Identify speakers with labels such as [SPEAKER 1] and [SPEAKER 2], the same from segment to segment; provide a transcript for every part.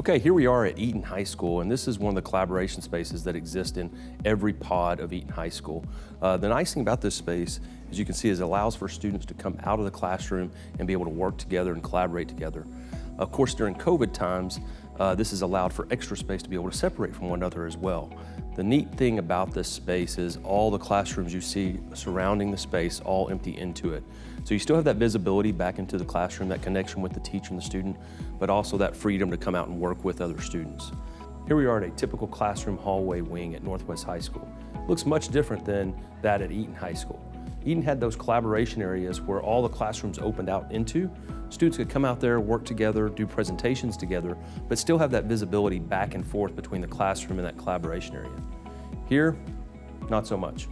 [SPEAKER 1] Okay, here we are at Eaton High School, and this is one of the collaboration spaces that exist in every pod of Eaton High School. The nice thing about this space, as you can see, is it allows for students to come out of the classroom and be able to work together and collaborate together. Of course, during COVID times, this has allowed for extra space to be able to separate from one another as well. The neat thing about this space is all the classrooms you see surrounding the space all empty into it. So you still have that visibility back into the classroom, that connection with the teacher and the student, but also that freedom to come out and work with other students. Here we are at a typical classroom hallway wing at Northwest High School. It looks much different than that at Eaton High School. Eaton had those collaboration areas where all the classrooms opened out into. Students could come out there, work together, do presentations together, but still have that visibility back and forth between the classroom and that collaboration area. Here, not so much.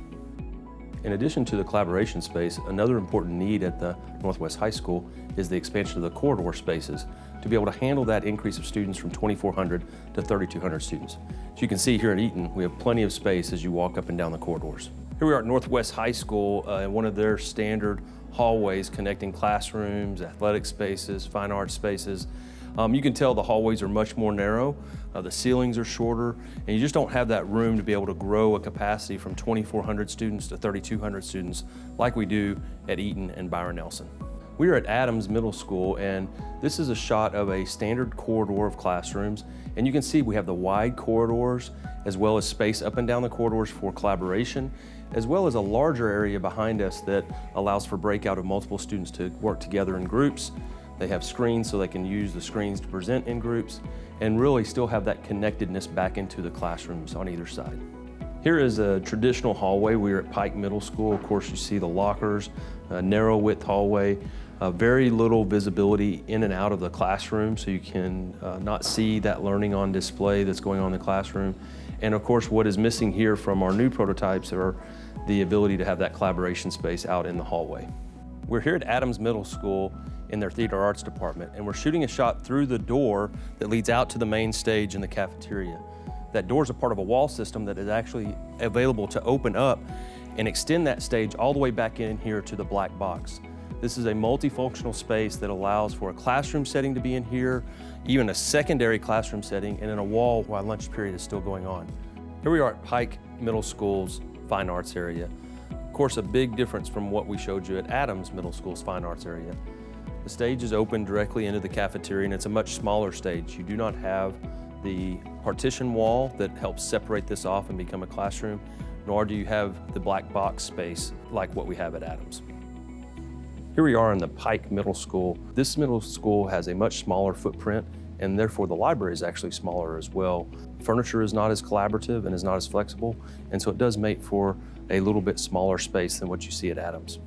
[SPEAKER 1] In addition to the collaboration space, another important need at the Northwest High School is the expansion of the corridor spaces to be able to handle that increase of students from 2,400 to 3,200 students. As you can see here at Eaton, we have plenty of space as you walk up and down the corridors. Here we are at Northwest High School in one of their standard hallways connecting classrooms, athletic spaces, fine arts spaces. You can tell the hallways are much more narrow, the ceilings are shorter, and you just don't have that room to be able to grow a capacity from 2,400 students to 3,200 students like we do at Eaton and Byron Nelson. We are at Adams Middle School, and this is a shot of a standard corridor of classrooms, and you can see we have the wide corridors as well as space up and down the corridors for collaboration, as well as a larger area behind us that allows for breakout of multiple students to work together in groups. They have screens so they can use the screens to present in groups and really still have that connectedness back into the classrooms on either side. Here is a traditional hallway. We're at Pike Middle School. Of course, you see the lockers, a narrow width hallway, very little visibility in and out of the classroom, so you can not see that learning on display that's going on in the classroom. And of course, what is missing here from our new prototypes are the ability to have that collaboration space out in the hallway. We're here at Adams Middle School in their theater arts department, and we're shooting a shot through the door that leads out to the main stage in the cafeteria. That door is a part of a wall system that is actually available to open up and extend that stage all the way back in here to the black box. This is a multifunctional space that allows for a classroom setting to be in here, even a secondary classroom setting, and in a wall while lunch period is still going on. Here we are at Pike Middle School's fine arts area. Of course, a big difference from what we showed you at Adams Middle School's fine arts area. The stage is open directly into the cafeteria, and it's a much smaller stage. You do not have the partition wall that helps separate this off and become a classroom, nor do you have the black box space like what we have at Adams. Here we are in the Pike Middle School. This middle school has a much smaller footprint, and therefore the library is actually smaller as well. Furniture is not as collaborative and is not as flexible, and so it does make for a little bit smaller space than what you see at Adams.